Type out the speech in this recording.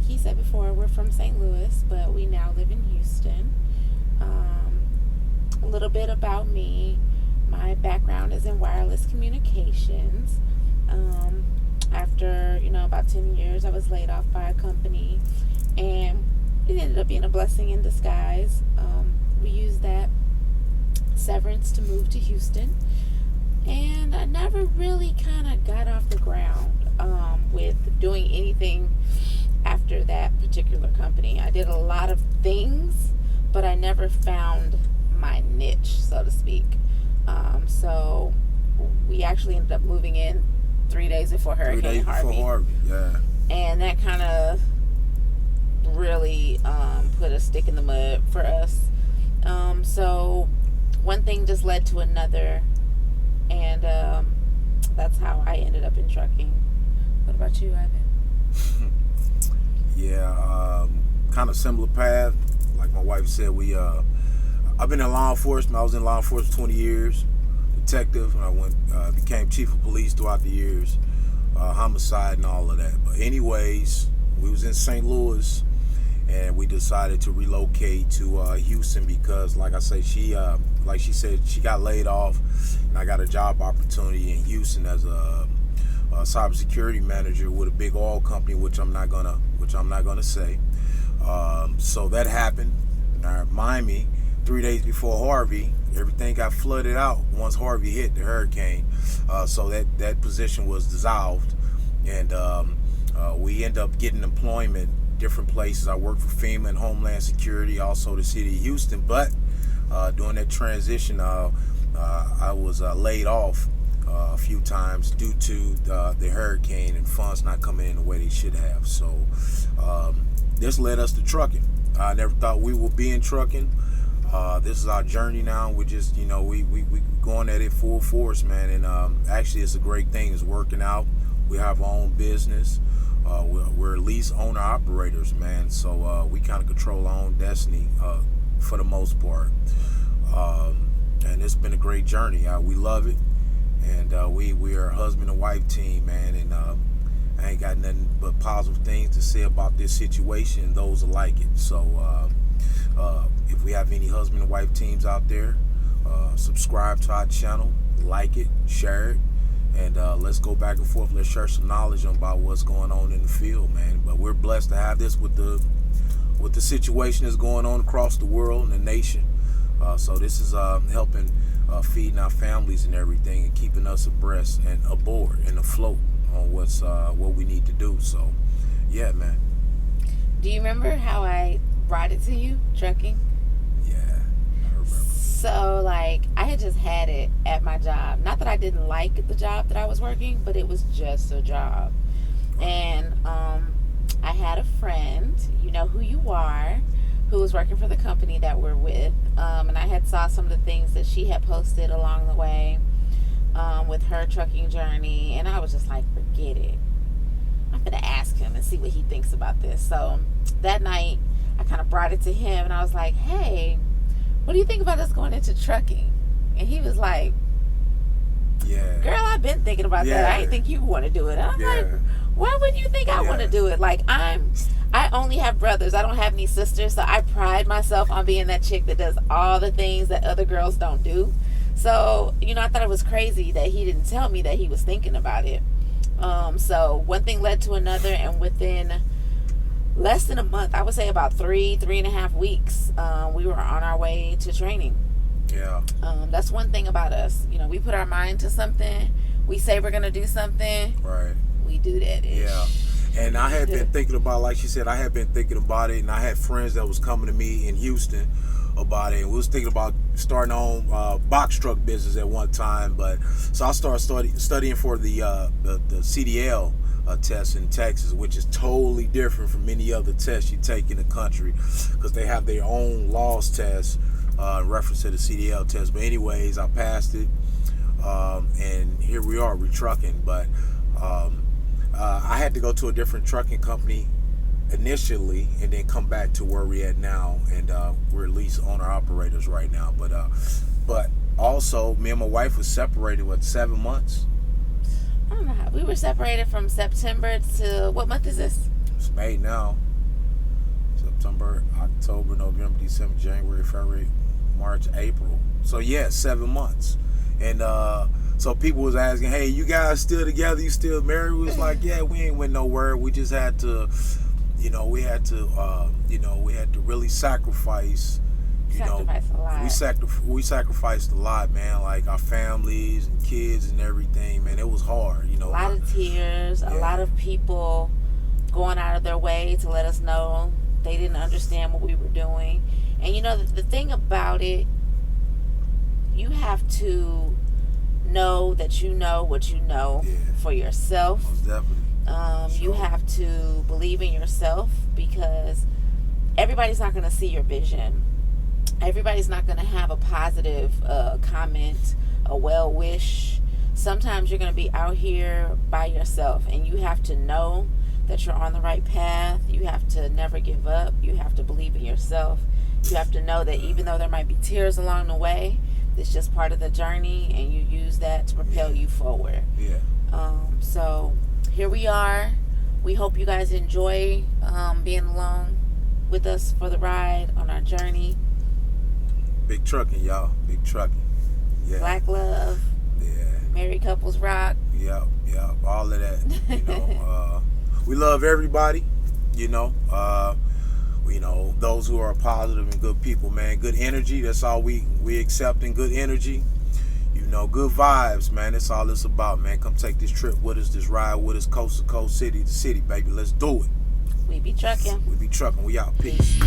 like he said before, we're from St. Louis, but we now live in Houston. A little bit about me. My background is in wireless communications. After, about 10 years, I was laid off by a company, and it ended up being a blessing in disguise. We used that severance to move to Houston, and I never really kind of got off the ground with doing anything after that particular company. I did a lot of things, but I never found my niche, so to speak. So we actually ended up moving in 3 days before Hurricane Harvey. Yeah. And that kind of really put a stick in the mud for us. So one thing just led to another, and that's how I ended up in trucking. What about you, Ivan? Yeah, kind of similar path. Like my wife said, I've been in law enforcement. I was in law enforcement 20 years, detective, and I became chief of police throughout the years, homicide and all of that. But anyways, we was in St. Louis, and we decided to relocate to Houston because, like I say, like she said, she got laid off, and I got a job opportunity in Houston as a cybersecurity manager with a big oil company, which I'm not gonna say. So that happened. Now, Miami, 3 days before Harvey, everything got flooded out once Harvey hit, the hurricane. So that position was dissolved, and we end up getting employment different places. I worked for FEMA and Homeland Security, also the city of Houston. But during that transition, I was laid off a few times due to the hurricane and funds not coming in the way they should have. So this led us to trucking. I never thought we would be in trucking. This is our journey now. We just, we going at it full force, man. And actually, it's a great thing. It's working out. We have our own business. We're lease owner operators, man. So we kind of control our own destiny for the most part. And it's been a great journey. We love it. And we are a husband and wife team, man. And I ain't got nothing but positive things to say about this situation and those that like it. So if we have any husband and wife teams out there, subscribe to our channel, like it, share it, and let's go back and forth. Let's share some knowledge about what's going on in the field, man. But we're blessed to have this with the situation that's going on across the world and the nation. So this is helping feeding our families and everything, and keeping us abreast and aboard and afloat on what we need to do. So yeah, man. Do you remember how I brought it to you, trucking? Yeah, I remember. So, I had just had it at my job. Not that I didn't like the job that I was working, but it was just a job. And I had a friend, you know who you are, who was working for the company that we're with. And I had saw some of the things that she had posted along the way with her trucking journey. And I was just like, forget it. I'm going to ask him and see what he thinks about this. So that night, I kind of brought it to him, and I was like, hey, what do you think about us going into trucking? And he was like, yeah, girl, I've been thinking about that. I didn't think you want to do it. I'm like, why wouldn't you think I want to do it? I only have brothers. I don't have any sisters, so I pride myself on being that chick that does all the things that other girls don't do. So, I thought it was crazy that he didn't tell me that he was thinking about it. So one thing led to another, and within less than a month, I would say about 3.5 weeks, we were on our way to training. Yeah. That's one thing about us. We put our mind to something. We say we're going to do something. Right. We do that. Yeah. And I had been thinking about, like she said, I had been thinking about it, and I had friends that was coming to me in Houston about it. And we was thinking about starting our own box truck business at one time. So I started studying for the CDL test in Texas, which is totally different from any other test you take in the country, because they have their own laws test in reference to the CDL test. But anyways, I passed it, and here we are, we're trucking. But I had to go to a different trucking company initially, and then come back to where we're at now, and we're lease owner operators right now. But also, me and my wife was separated 7 months. I don't know how. We were separated from September to, what month is this? It's May now. September, October, November, December, January, February, March, April. So yeah, 7 months. And so people was asking, hey, you guys still together? You still married? We was like, yeah, we ain't went nowhere. We just had to, we had to really sacrifice. Sacrifice a lot. We sacrificed a lot, man. Like our families and kids and everything, man. It was hard, A lot of tears, a lot of people going out of their way to let us know they didn't understand what we were doing. And the thing about it, you have to know that you know what you know for yourself. Most definitely. You have to believe in yourself, because everybody's not going to see your vision. Everybody's not going to have a positive comment, a well wish. Sometimes you're going to be out here by yourself, and you have to know that you're on the right path. You have to never give up. You have to believe in yourself. You have to know that even though there might be tears along the way, it's just part of the journey, and you use that to propel you forward. Yeah. So here we are. We hope you guys enjoy being along with us for the ride on our journey. Big trucking, y'all. Big trucking. Yeah. Black love. Yeah. Married couples rock. Yep. All of that. We love everybody. Those who are positive and good people, man. Good energy. That's all we accept, in good energy. Good vibes, man. That's all it's about, man. Come take this trip with us, this ride with us, coast to coast, city to city, baby. Let's do it. We be trucking. We out. Peace.